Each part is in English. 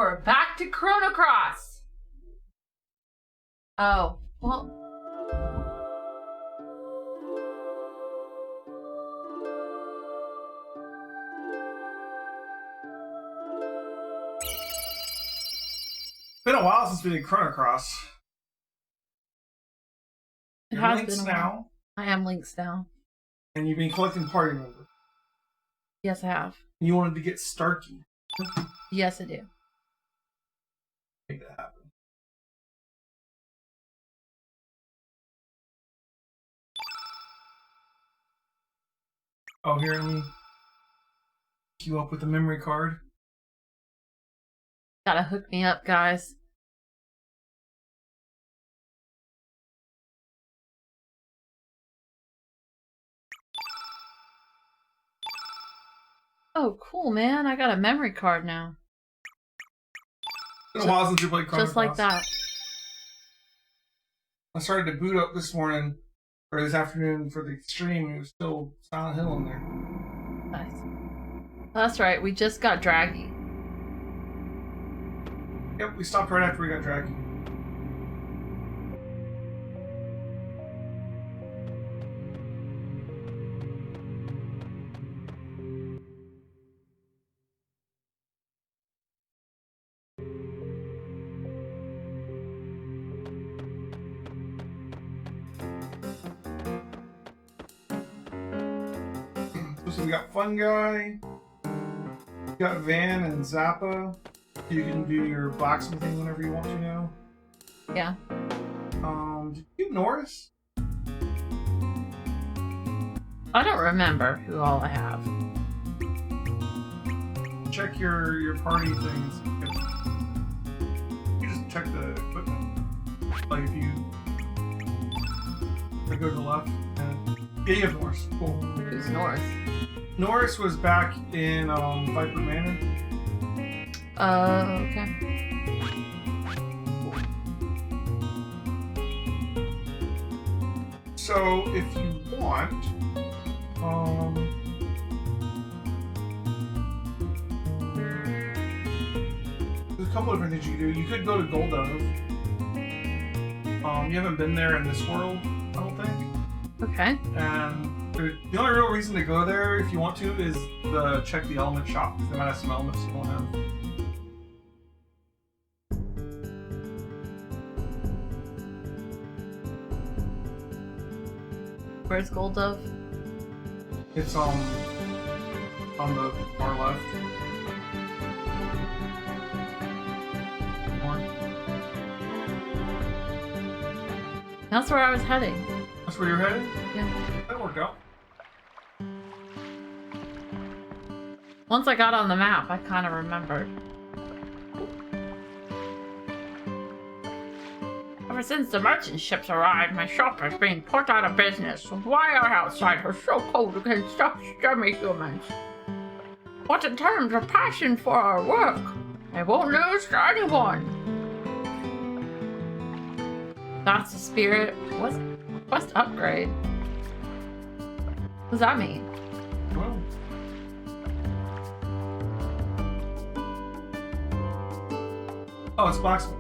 we're back to Chrono Cross. Oh, well. It's been a while since we did Chrono Cross. It You're has Lynx been a while. now, I am Lynx now. and you've been collecting party members. Yes, I have. You wanted to get Starkey. Yes, I do. Make that happen. Oh, here, let me queue up with the memory card. Gotta hook me up, guys. Oh, cool, man. I got a memory card now. It's been a while since we played Chrono Just like Cross. that. I started to boot up this morning, or this afternoon for the stream, and it was still Silent Hill in there. Nice. That's right. We just got Draggy. Yep, we stopped right after we got Draggy. So we got Fun Guy, we got Van and Zappa. You can do your blacksmithing whenever you want to now. Yeah. Did you do Norris? I don't remember who all I have. Check your party things. You just check the equipment. Like if you go to the left. Yeah, you have Norris. Cool. Who's North? Norris was back in Viper Manor. Okay. So if you want, there's a couple different things you can do. You could go to Goldove. You haven't been there in this world, I don't think. Okay. And the only real reason to go there, if you want to, is to check the element shop. They might have some elements you don't have. Where's Gold Dove? It's on the far left. More. That's where I was heading. That's where you're headed? Yeah. That worked out. Once I got on the map, I kind of remembered. Ever since the merchant ships arrived, my shop has been put out of business. Why our outside are so cold against us demi-humans? But in terms of passion for our work, I won't lose to anyone. That's the spirit. What's quest upgrade? What does that mean? Well. Oh, it's blacksmith.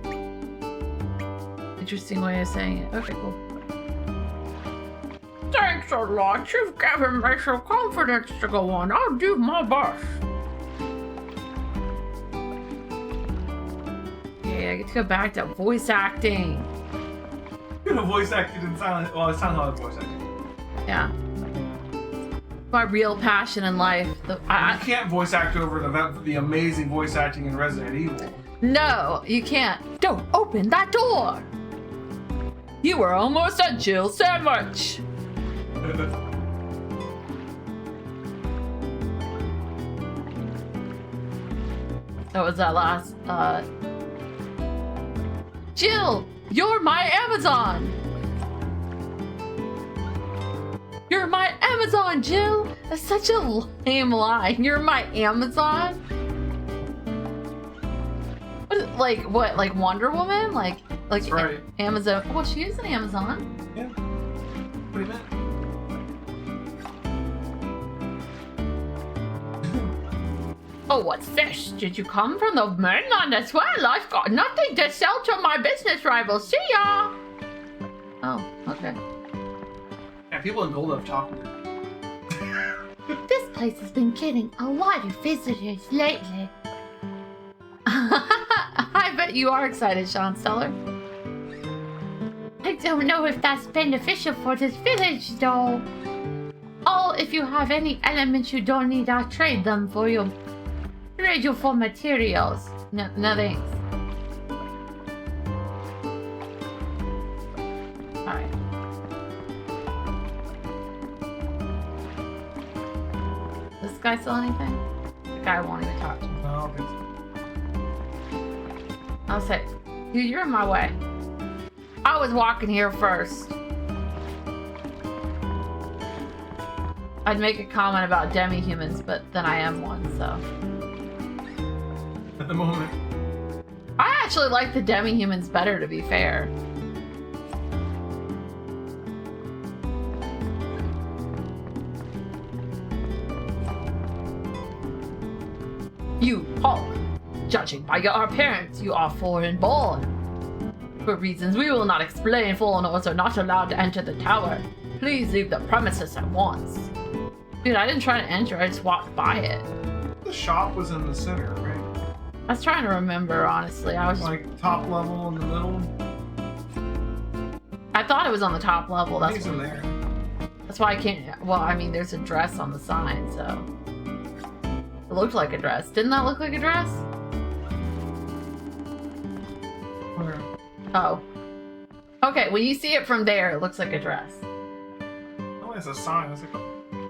Interesting way of saying it. Okay, cool. Thanks a lot. You've given me some confidence to go on. I'll do my best. Yeah, I get to go back to voice acting. You know, voice acted in Silent. Well, it's Silent Hill voice acting. Yeah. My real passion in life. You can't voice act over the amazing voice acting in Resident Evil. No, you can't. Don't open that door. You were almost a Jill sandwich. That was that last, Jill, you're my Amazon! You're my Amazon, Jill! That's such a lame line. You're my Amazon? What, like Wonder Woman? Like That's right. Amazon. Well, she is an Amazon. Yeah. What do you mean? Oh, what's this? Did you come from the mainland as well? I've got nothing to sell to my business rivals. See ya! Oh, okay. Yeah, people in Gold have talked to me. This place has been getting a lot of visitors lately. I bet you are excited, Sean Stellar. I don't know if that's beneficial for this village, though. Oh, if you have any elements you don't need, I'll trade them for you. Trade you for materials. No thanks. Alright. This guy sell anything? The guy won't even talk to me. No, I don't think so. I'll say, dude, you're in my way. I was walking here first. I'd make a comment about demi-humans, but then I am one, so. At the moment. I actually like the demi-humans better, to be fair. You, Paul. Judging by your appearance, you are foreign born. For reasons we will not explain, foreigners are not allowed to enter the tower. Please leave the premises at once. Dude, I didn't try to enter, I just walked by it. The shop was in the center, right? I was trying to remember, honestly. I was like top level in the middle. I thought it was on the top level. He's in there. That's why I can't. Well, I mean, there's a dress on the sign, so it looked like a dress. Didn't that look like a dress? Where? Oh. Okay, when you see it from there, it looks like a dress. Oh, it's a sign. It's like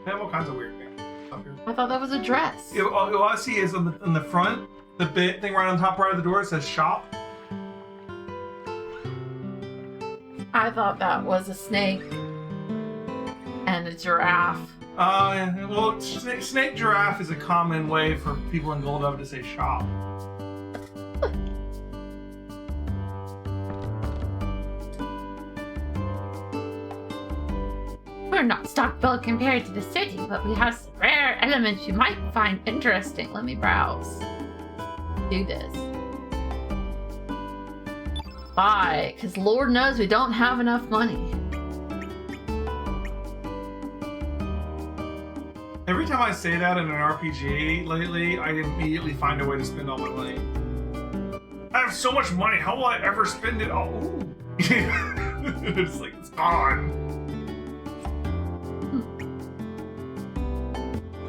they have all kinds of weird things up here. I thought that was a dress. Yeah, all I see is in the front, the bit thing right on top right of the door, it says shop. I thought that was a snake and a giraffe. Yeah. Well, snake giraffe is a common way for people in Gold to say shop. We're not stockpiled compared to the city, but we have some rare elements you might find interesting. Let me browse. Do this. Buy, because Lord knows we don't have enough money. Every time I say that in an RPG lately, I immediately find a way to spend all my money. I have so much money, how will I ever spend it all? Ooh. It's like, it's gone.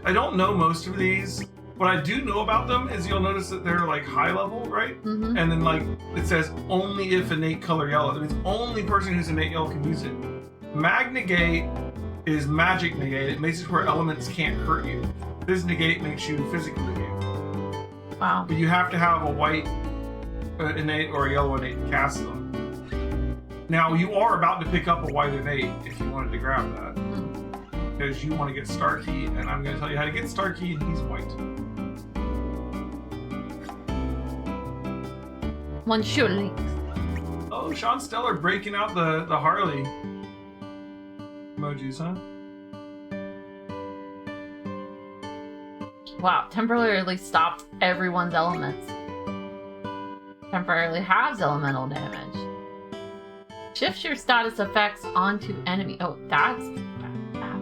I don't know most of these. What I do know about them is you'll notice that they're like high level, right? Mm-hmm. And then like it says only if innate color yellow. That means only person who's innate yellow can use it. Mag negate is magic negate. It makes it where elements can't hurt you. This negate makes you physical negate. Wow. But you have to have a white innate or a yellow innate to cast them. Now you are about to pick up a white innate if you wanted to grab that. Because you want to get Star Key, and I'm going to tell you how to get Star Key, and he's white. One sure links. Oh, Sean Stellar breaking out the Harley emojis, huh? Wow, temporarily stops everyone's elements. Temporarily halves elemental damage. Shifts your status effects onto enemy. Oh, that's bad.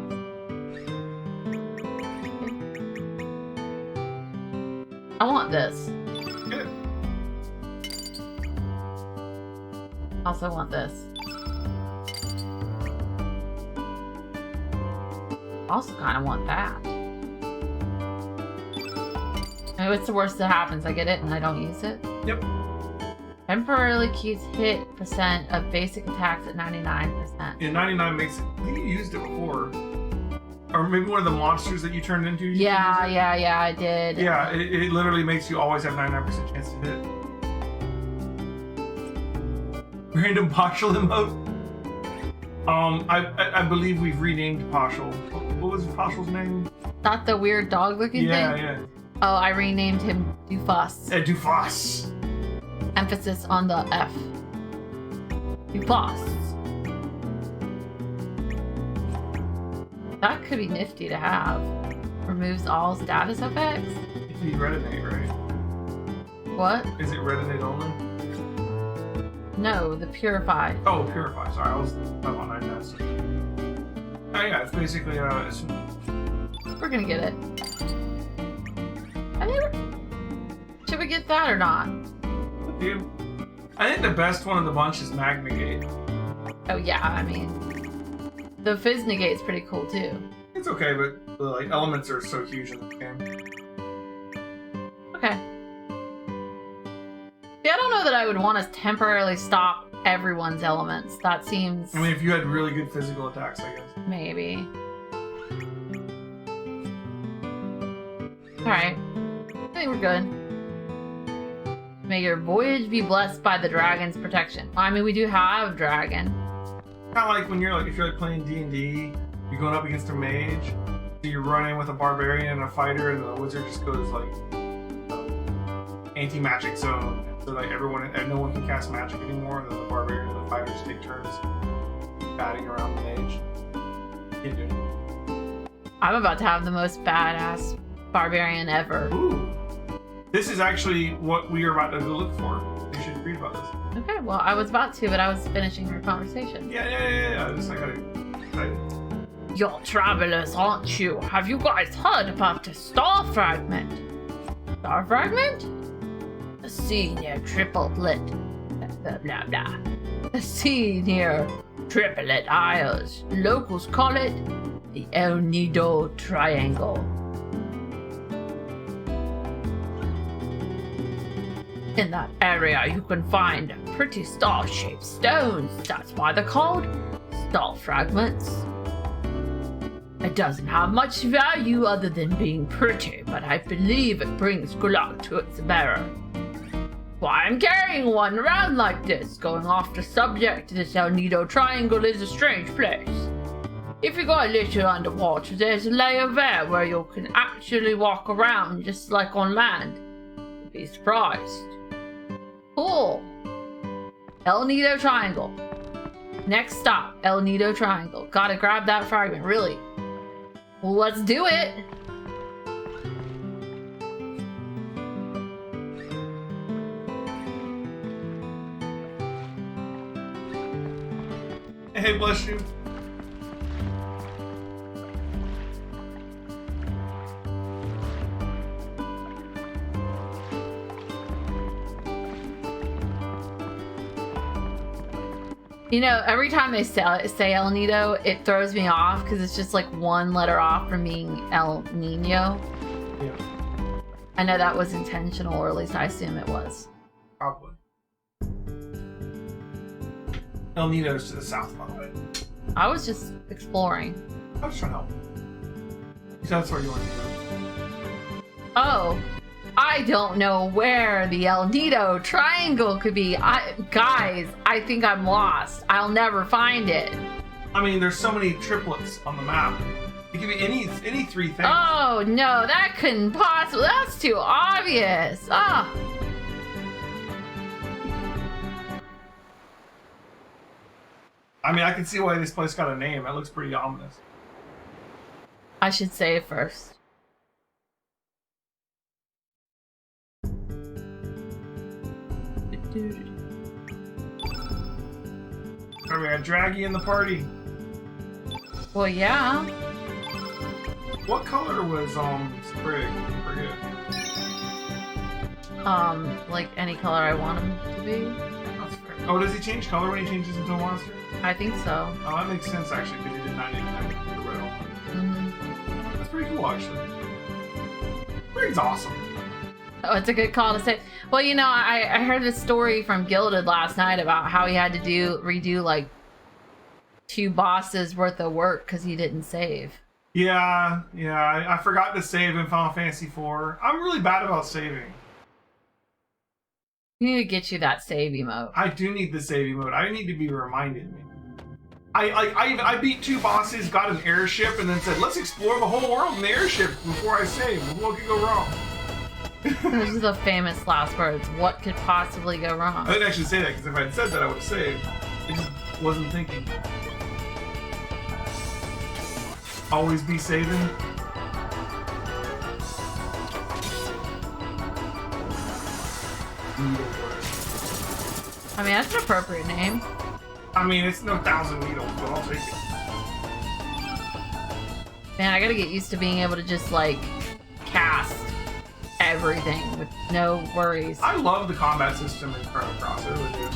I want this. Good. Also want this. Also kind of want that. I mean, what's the worst that happens? I get it and I don't use it? Yep. Temporarily keeps hit percent of basic attacks at 99%. Yeah, 99 makes it. I think you used it before. Or maybe one of the monsters that you turned into. Yeah, I did. Yeah, it literally makes you always have 99% chance to hit. Random partial emote. I believe we've renamed Partial. What was Partial's name? Not the weird dog looking thing? Yeah. Oh, I renamed him Dufus. Dufus. Emphasis on the F. Dufus. That could be nifty to have. Removes all status effects. the redinate, right? What? Is it redinate only? No, the purified. Oh, purify. Sorry, I was talking about 9 Oh yeah, it's basically We're gonna get it. Should we get that or not? Dude, I think the best one of the bunch is Magna Gate. Oh yeah, I mean, the Fizz Negate's pretty cool too. It's okay, but the like elements are so huge in the game. Okay. See, I don't know that I would want to temporarily stop everyone's elements. That seems... I mean, if you had really good physical attacks, I guess. Maybe. Alright. I think we're good. May your voyage be blessed by the dragon's protection. Well, I mean, we do have dragon. Kind of like when you're like, if you're like playing D&D, you're going up against a mage, so you run in with a barbarian and a fighter, and the wizard just goes like anti-magic zone. So like no one can cast magic anymore. And then the barbarian and the fighters take turns batting around the mage. You do. I'm about to have the most badass barbarian ever. Ooh. This is actually what we are about to go look for. You should read about this. Okay, well, I was about to, but I was finishing your conversation. Yeah. I got excited. You're travelers, aren't you? Have you guys heard about the star fragment? Star fragment? The senior triplet. Blah, blah, blah. The senior triplet isles. Locals call it the El Nido Triangle. In that area, you can find pretty star-shaped stones. That's why they're called star fragments. It doesn't have much value other than being pretty, but I believe it brings good luck to its bearer. Why I'm carrying one around like this. Going off the subject, this El Nido Triangle is a strange place. If you go a little underwater, there's a layer there where you can actually walk around just like on land. You'd be surprised. Cool. El Nido Triangle. Next stop, El Nido Triangle. Gotta grab that fragment, really. Well, let's do it. Hey, bless you. You know, every time they say El Nido, it throws me off because it's just like one letter off from being El Nino. Yeah. I know that was intentional, or at least I assume it was. Probably. El Nido's to the south, by the way. I was just exploring. I was trying to help. So that's where you want to go. Oh, I don't know where the El Nido Triangle could be. Guys, I think I'm lost. I'll never find it. I mean, there's so many triplets on the map. It could be any three things. Oh, no, that couldn't possibly. That's too obvious. Ah. I mean, I can see why this place got a name. That looks pretty ominous. I should save first. Are we got Draggy in the party? Well, yeah. What color was Sprig? I forget. Like any color I want him to be. That's fair. Oh, does he change color when he changes into a monster? I think so. Oh, that makes sense actually, because he did 99 the red one. Mm-hmm. That's pretty cool actually. Sprig's awesome. Oh, it's a good call to say. Well, you know, I heard this story from Gilded last night about how he had to redo like 2 bosses worth of work because he didn't save. Yeah, I forgot to save in Final Fantasy IV. I'm really bad about saving. We need to get you that save emote. I do need the save emote. I need to be reminded. I beat 2 bosses, got an airship, and then said, let's explore the whole world in the airship before I save. What could go wrong? This is the famous last words. What could possibly go wrong? I didn't actually say that, because if I had said that, I would have saved. I just wasn't thinking. Always be saving. Needle works. I mean, that's an appropriate name. I mean, it's no 1,000 needles, but I'll take it. Man, I gotta get used to being able to just, like, cast everything with no worries. I love the combat system in Chrono Cross, I really do.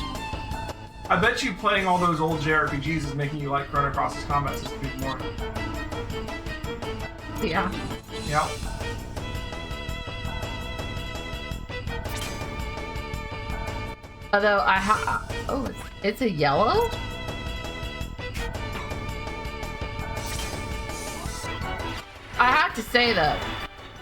I bet you playing all those old JRPGs is making you like Chrono Cross's combat system even more. Yeah. Yeah. Although oh, it's a yellow? I have to say though,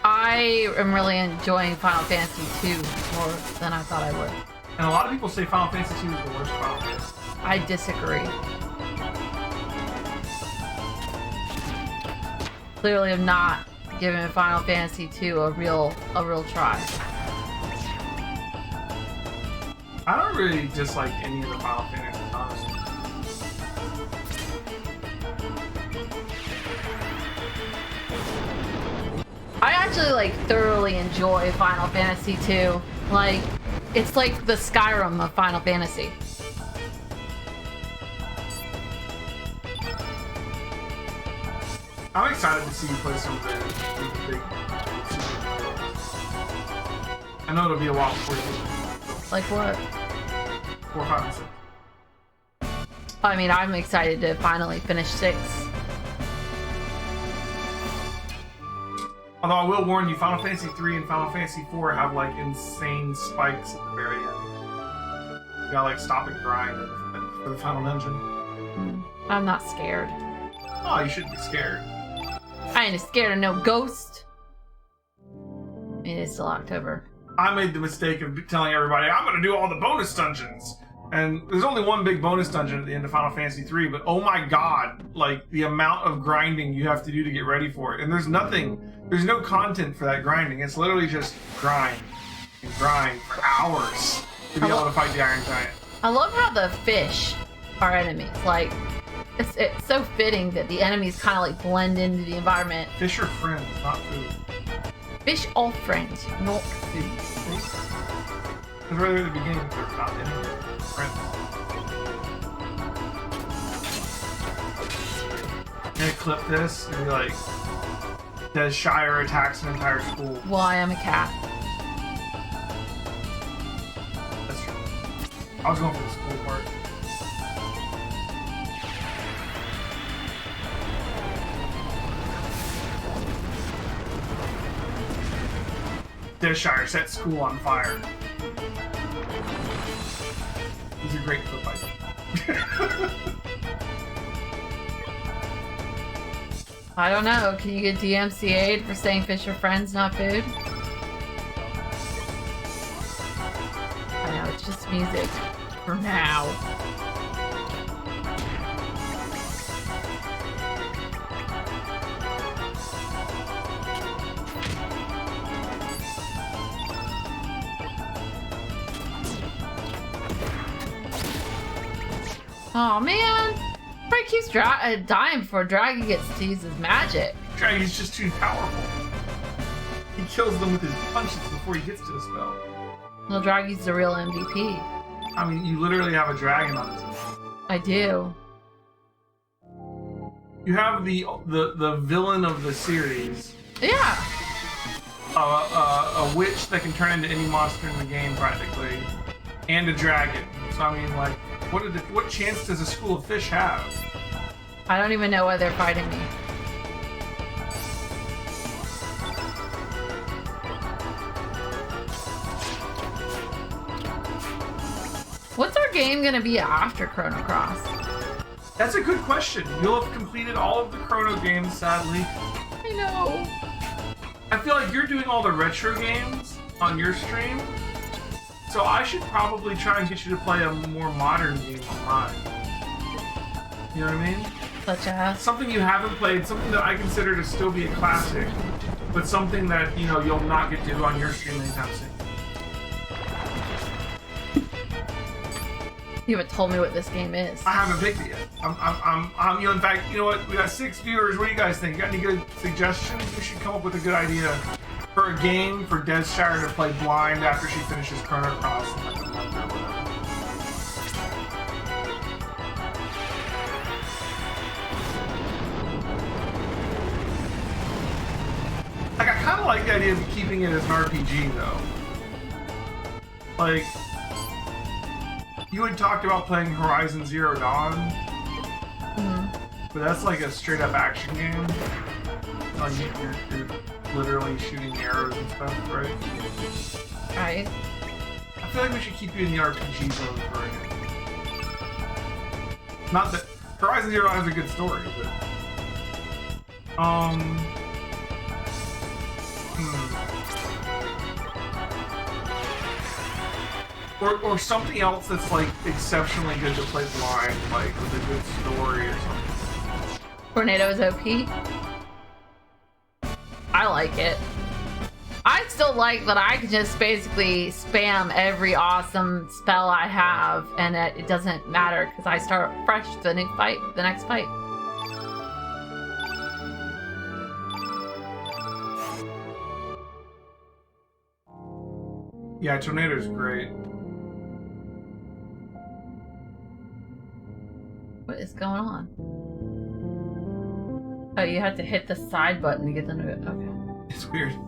I am really enjoying Final Fantasy II more than I thought I would. And a lot of people say Final Fantasy II is the worst Final Fantasy. I disagree. Clearly have not given Final Fantasy II a real try. I don't really dislike any of the Final Fantasies, honestly. I actually like thoroughly enjoy Final Fantasy II. Like, it's like the Skyrim of Final Fantasy. I'm excited to see you play some of the big. I know it'll be a while before you get Like what? 4, 5, and 6. I mean, I'm excited to finally finish 6. Although I will warn you, Final Fantasy 3 and Final Fantasy 4 have like insane spikes at the very end. You gotta like stop and grind for the final dungeon. I'm not scared. Oh, you shouldn't be scared. I ain't scared of no ghost. It is still October. I made the mistake of telling everybody I'm gonna do all the bonus dungeons. And there's only one big bonus dungeon at the end of Final Fantasy 3, but oh my god, like the amount of grinding you have to do to get ready for it. And there's no content for that grinding. It's literally just grind and grind for hours to be able to fight the Iron Giant. I love how the fish are enemies. Like, it's so fitting that the enemies kind of like blend into the environment. Fish are friends, not food. Fish are friends, not food. Because right at the beginning, they're not enemies. Friends. I'm gonna clip this and be like, DezshireCat attacks an entire school. Well, I am a cat. That's true. I was going for the school part. DezshireCat set school on fire. These are great clip ideas. I don't know. Can you get DMCA'd for saying fish are friends, not food? I know, it's just music. For now. Oh man! Frank keeps dying before a dragon gets to use his magic. Dragon's just too powerful. He kills them with his punches before he gets to the spell. Well, Dragi's the real MVP. I mean, you literally have a dragon on his own. I do. You have the villain of the series. Yeah. A witch that can turn into any monster in the game, practically. And a dragon. So, I mean, like, what chance does a school of fish have? I don't even know why they're fighting me. What's our game gonna be after Chrono Cross? That's a good question. You'll have completed all of the Chrono games, sadly. I know. I feel like you're doing all the retro games on your stream. So I should probably try and get you to play a more modern game on mine. You know what I mean? Such as? Something you haven't played, something that I consider to still be a classic, but something that, you know, you'll not get to do on your stream anytime soon. You haven't told me what this game is. I haven't picked it yet. I'm you know, in fact, you know what? We got 6 viewers. What do you guys think? You got any good suggestions? We should come up with a good idea for a game for Desshire to play blind after she finishes Chrono Cross in like a month or whatever. Like, I kind of like the idea of keeping it as an RPG, though. Like, you had talked about playing Horizon Zero Dawn, but that's like a straight-up action game. Like, you're literally shooting arrows and stuff, right? Right. I feel like we should keep you in the RPG zone for it. Not that Horizon Zero Dawn has a good story, but or something else that's like exceptionally good to play blind, like with a good story or something. Tornado is OP. I like it. I still like that I can just basically spam every awesome spell I have, and that it doesn't matter because I start fresh the next fight. Yeah, Tornado's great. What is going on? Oh, you had to hit the side button to get them to it. Okay. It's weird. It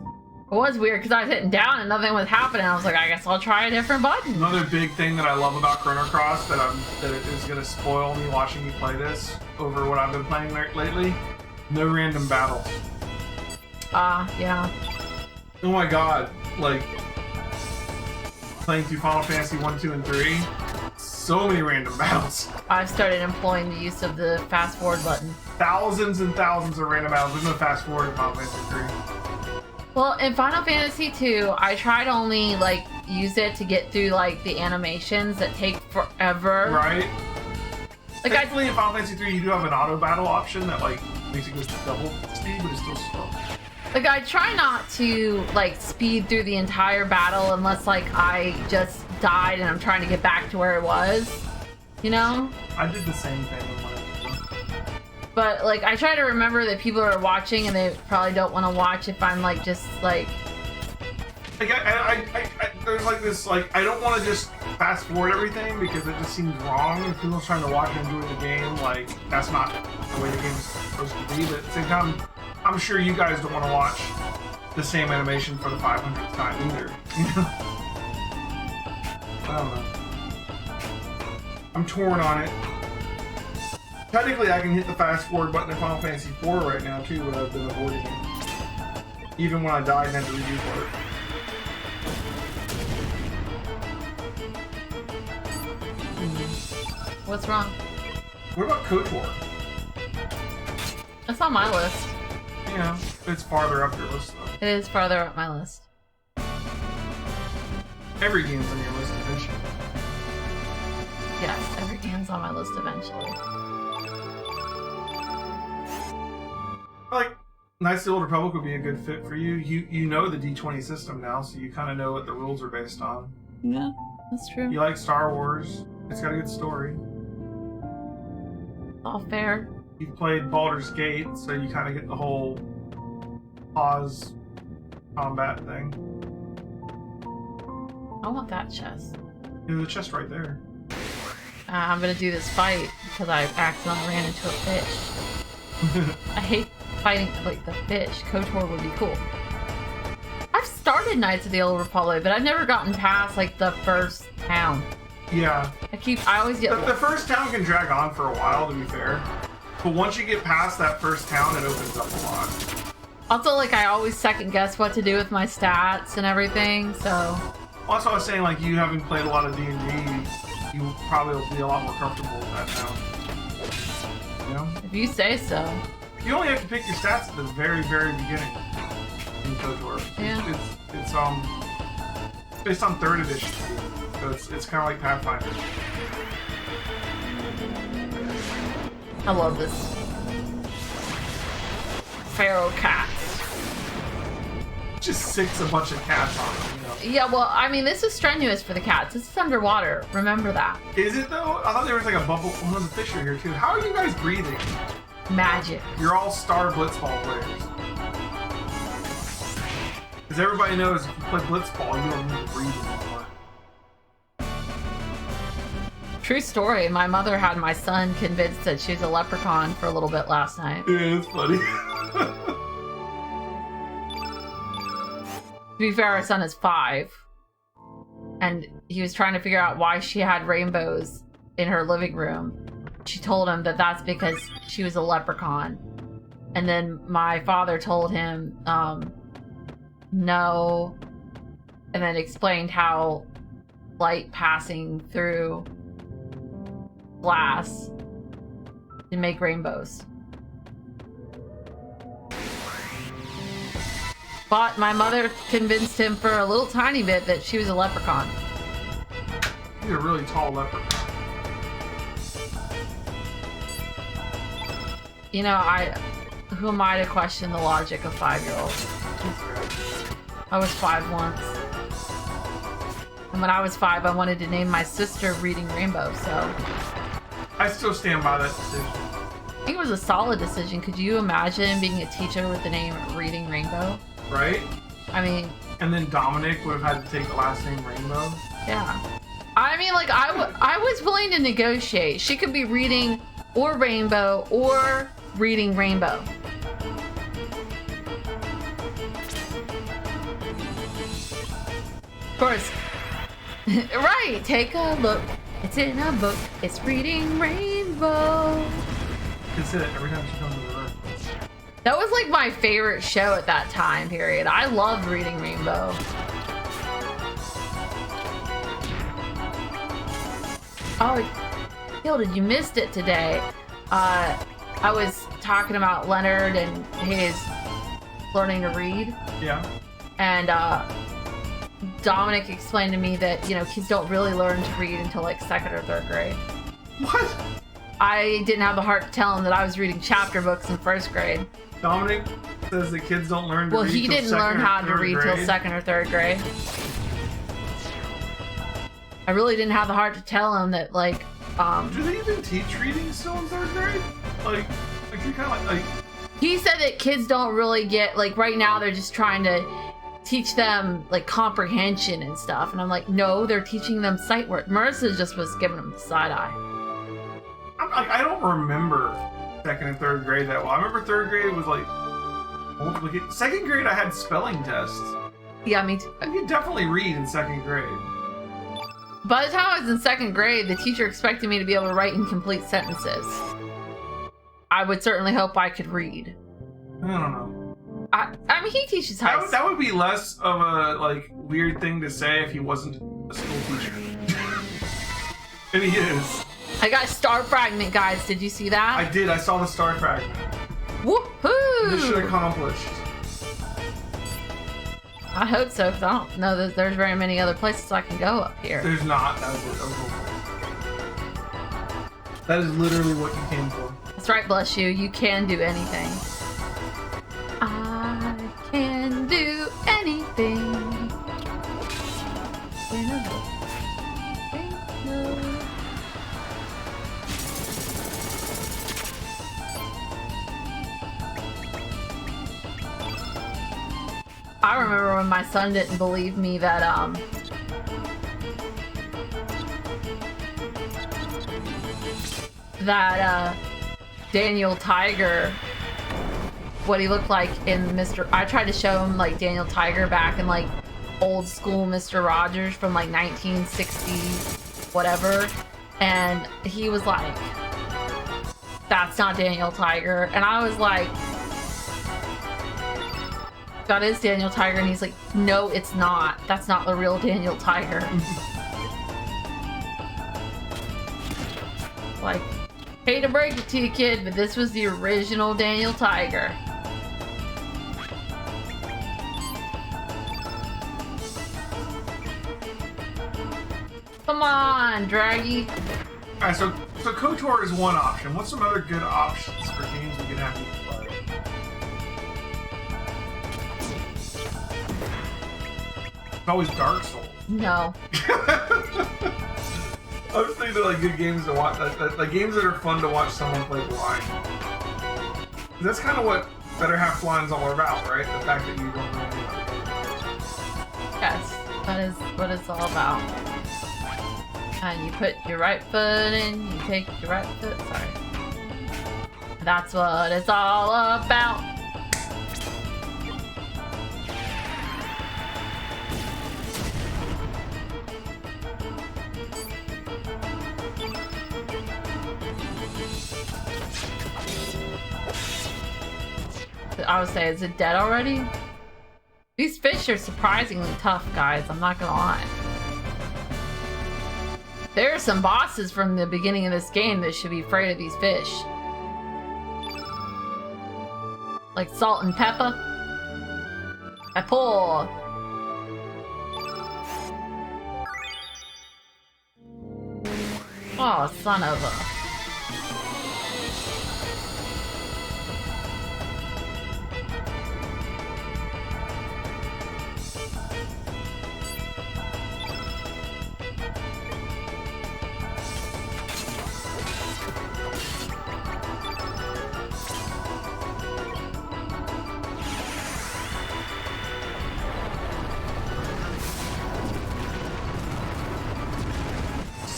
was weird because I was hitting down and nothing was happening. I was like, I guess I'll try a different button. Another big thing that I love about Chrono Cross that is gonna spoil me watching you play this over what I've been playing lately. No random battles. Yeah. Oh my god, like playing through Final Fantasy 1, 2, and 3. So many random battles. I've started employing the use of the fast forward button. Thousands and thousands of random battles. There's no fast forward in Final Fantasy 3. Well, in Final Fantasy 2, I try to only like use it to get through like the animations that take forever. Right. Like thankfully, in Final Fantasy 3, you do have an auto battle option that like makes it go to double speed, but it's still slow. Like I try not to like speed through the entire battle unless like I just died and I'm trying to get back to where it was. You know? I did the same thing with mine. But like I try to remember that people are watching and they probably don't want to watch if I'm like just like there's like this like I don't want to just fast forward everything because it just seems wrong. If people are trying to watch and enjoy the game, like that's not the way the game's supposed to be. But at the same time, I'm sure you guys don't want to watch the same animation for the 500th time either. I don't know. I'm torn on it. Technically, I can hit the fast forward button in Final Fantasy 4 right now too, but I've been avoiding it. Even when I died and had to redo for it. what's wrong? What about KOTOR? That's on my list. Yeah, it's farther up your list though. It is farther up my list. Every game's on your list eventually. Yes, every game's on my list eventually. Like, Knights of the Old Republic would be a good fit for you. You know the D20 system now, so you kind of know what the rules are based on. Yeah, that's true. You like Star Wars. It's got a good story. All fair. You've played Baldur's Gate, so you kind of get the whole pause combat thing. I want that chest. There's a chest right there. I'm gonna do this fight because I accidentally ran into a fish. I hate fighting like the fish. KOTOR would be cool. I've started Knights of the Old Republic, but I've never gotten past like the first town. Yeah. I always get... The first town can drag on for a while, to be fair. But once you get past that first town, it opens up a lot. Also, like, I always second guess what to do with my stats and everything, so... Also, I was saying, like, you having played a lot of D&D, you probably will be a lot more comfortable with that now. You know? If you say so. You only have to pick your stats at the very, very beginning in KOTOR. Yeah. It's based on 3rd edition, so it's kind of like Pathfinder. I love this. Feral cats. Just six a bunch of cats on them, you know? Yeah, well, I mean, this is strenuous for the cats. This is underwater. Remember that. Is it, though? I thought there was like a bubble. One of the fish are here, too. How are you guys breathing? Magic. You're all star blitzball players. As everybody knows, if you play Blitzball, you don't need to breathe anymore. True story. My mother had my son convinced that she was a leprechaun for a little bit last night. Yeah, it's funny. To be fair, our son is 5. And he was trying to figure out why she had rainbows in her living room. She told him that that's because she was a leprechaun. And then my father told him, no. And then explained how light passing through glass can make rainbows. But my mother convinced him for a little tiny bit that she was a leprechaun. He's a really tall leprechaun. You know, who am I to question the logic of 5-year-olds? I was 5 once. And when I was 5, I wanted to name my sister Reading Rainbow, so... I still stand by that decision. I think it was a solid decision. Could you imagine being a teacher with the name Reading Rainbow? Right? I mean... And then Dominic would have had to take the last name Rainbow? Yeah. I mean, like, I was willing to negotiate. She could be Reading or Rainbow or Reading Rainbow. Of course. Right, take a look. It's in a book. It's Reading Rainbow. It's it every time she comes to the room. That was like my favorite show at that time period. I loved Reading Rainbow. Oh, Gilded, you missed it today. I was talking about Leonard and his learning to read. Yeah. And Dominic explained to me that, you know, kids don't really learn to read until like 2nd or 3rd grade. What? I didn't have the heart to tell him that I was reading chapter books in 1st grade. Dominic says the kids don't learn to read. Well, he didn't learn how to read till 2nd or 3rd grade. I really didn't have the heart to tell him that, like, Do they even teach reading still in 3rd grade? Like you kind of like... He said that kids don't really get, like, right now they're just trying to teach them, like, comprehension and stuff. And I'm like, no, they're teaching them sight work. Marissa just was giving them the side eye. I don't remember 2nd and 3rd grade that well. I remember 3rd grade was like 2nd grade I had spelling tests. Yeah, me too. I could definitely read in 2nd grade. By the time I was in 2nd grade, the teacher expected me to be able to write in complete sentences. I would certainly hope I could read. I don't know. I mean, he teaches high. That would be less of a like weird thing to say if he wasn't a school teacher. And he is. I got a star fragment, guys. Did you see that? I did. I saw the star fragment. Woohoo! Mission accomplished. I hope so, because I don't know that there's very many other places I can go up here. There's not. That is literally what you came for. That's right, bless you. You can do anything. I can do anything. I remember when my son didn't believe me that Daniel Tiger, what he looked like in Mr. I tried to show him like Daniel Tiger back in like old school Mr. Rogers from like 1960 whatever, and he was like, that's not Daniel Tiger. And I was like, that is Daniel Tiger. And he's like, no, it's not. That's not the real Daniel Tiger. Like, hate to break it to you, kid, but this was the original Daniel Tiger. Come on, Draggy. Alright, so KOTOR is one option. What's some other good options for games we can have you play? It's always Dark Souls. No. I was thinking like good games to watch, like games that are fun to watch someone play blind. That's kind of what Better Half Blind's all about, right? The fact that you don't know anything. That is what it's all about. And you put your right foot in, you take your right foot, sorry. That's what it's all about. I would say, is it dead already? These fish are surprisingly tough, guys. I'm not gonna lie. There are some bosses from the beginning of this game that should be afraid of these fish. Like Salt and Pepper. Apple. Oh, son of a...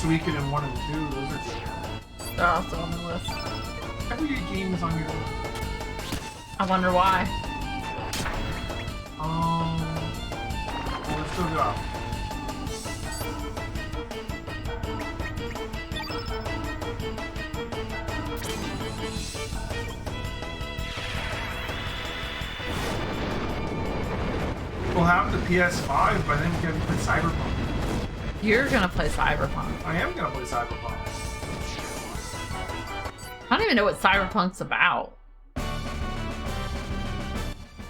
Suikoden and 1 and 2, those are good. They're also on the list. Every game is on your list. I wonder why. Well, let's go out. We'll have the PS5, but then we can play Cyberpunk. You're gonna play Cyberpunk. I am gonna play Cyberpunk. I don't even know what Cyberpunk's about.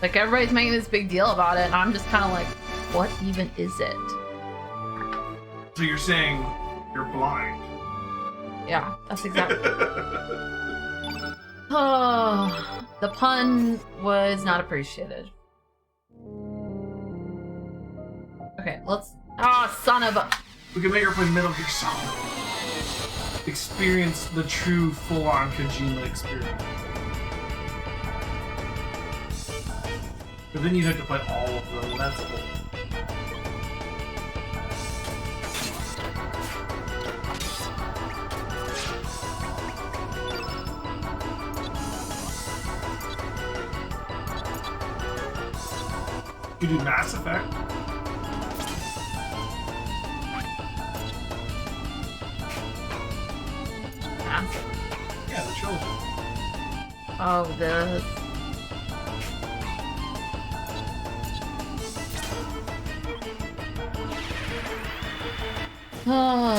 Like, everybody's making this big deal about it, and I'm just kind of like, what even is it? So you're saying you're blind? Yeah, that's exactly. Oh, the pun was not appreciated. Okay, let's... Oh, son of a... We can make her play Metal Gear Solid. Experience the true full-on Kojima experience. But then you'd have to play all of them, and that's a whole... You do Mass Effect. Yeah, the trilogy. Oh, this. Oh.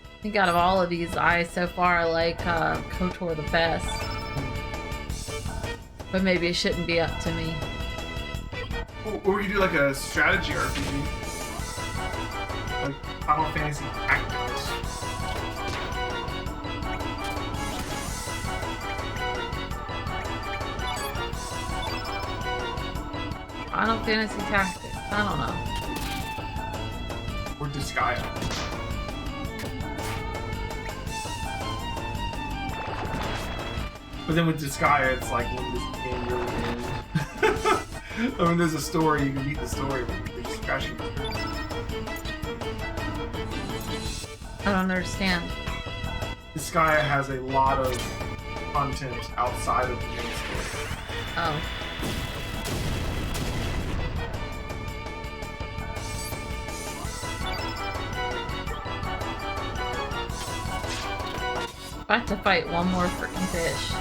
I think out of all of these, I so far like KOTOR the best. But maybe it shouldn't be up to me. Or we could do like a strategy RPG. Like Final Fantasy Tactics. Final Fantasy Tactics. I don't know. Or Disgaea. But then with Disgaea, it's like, when does the game really end? I mean, there's a story, you can beat the story, but you're just crashing the story. I don't understand. Disgaea has a lot of content outside of the main story. Oh. I have to fight one more freaking fish.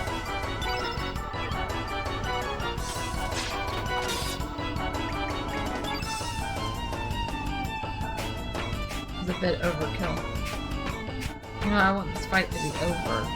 It's a bit overkill. You know, I want this fight to be over.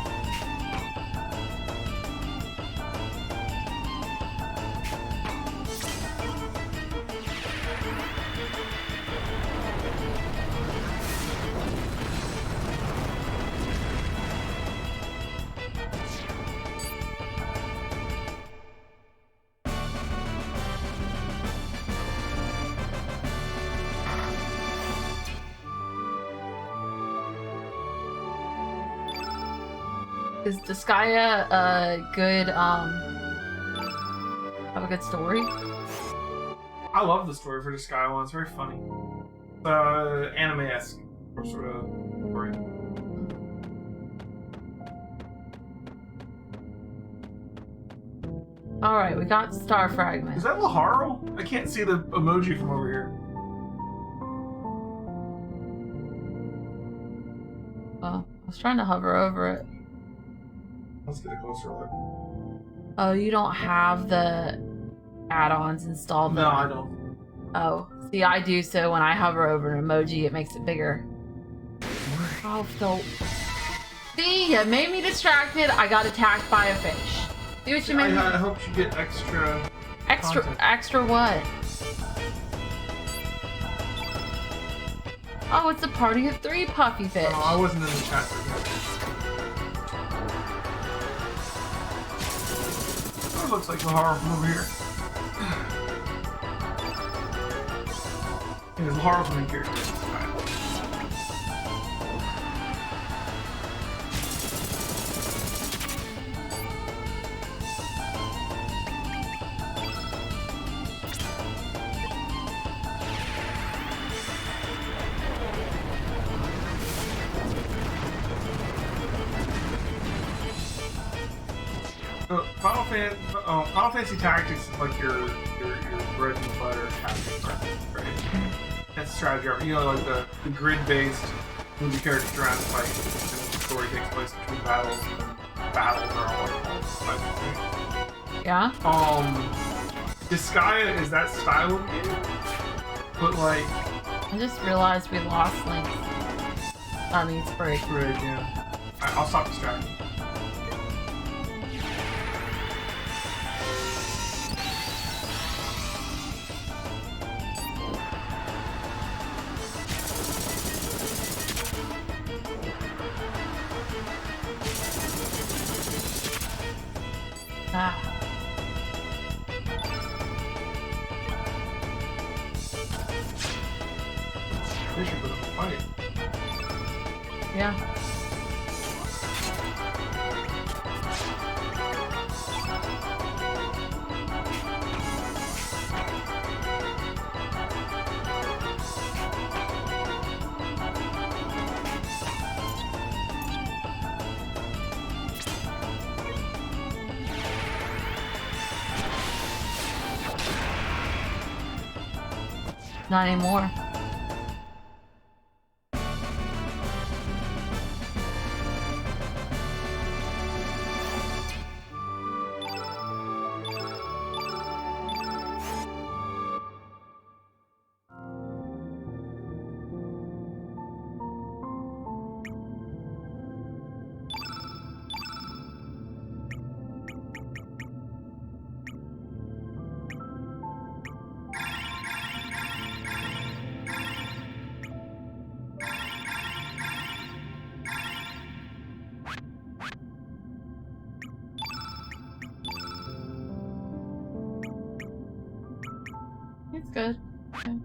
Is Disgaea a good, have a good story? I love the story for the Sky one. It's very funny. Anime-esque sort of story. All right, we got Star Fragment. Is that Laharo? I can't see the emoji from over here. Oh, I was trying to hover over it. Let's get a closer look. Oh, you don't have the add-ons installed? No, I don't. Oh, see, I do, so when I hover over an emoji, it makes it bigger. Oh, so... See, it made me distracted. I got attacked by a fish. See what you made me? I hope you get extra... Extra what? Oh, it's a party of 3 puffy fish. Oh, I wasn't in the chat for that. That looks like Laharo from over here. Yeah, Laharo's main character. Final Fantasy Tactics is like your bread and butter tactics, right? That's strategy. You know, like the grid-based move your characters around and fight, and the story takes place between battles, and then battles are all Yeah? Disgaea is that style of game, but like... I just realized we lost Link. I mean, Sprig. Sprig, yeah. Alright, I'll stop distracting. Ah. They should put up a fight. Yeah. Not anymore. It's good. Okay.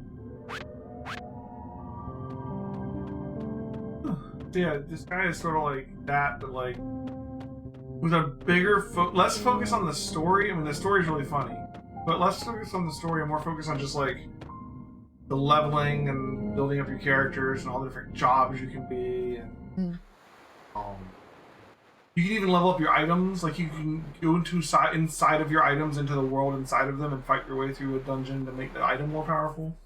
Yeah, this guy is sort of like that, but like with a bigger less focus on the story. I mean, the story is really funny, but less focus on the story and more focus on just like the leveling and building up your characters and all the different jobs you can be. And you can even level up your items. Like you can go inside of your items into the world inside of them and fight your way through a dungeon to make the item more powerful.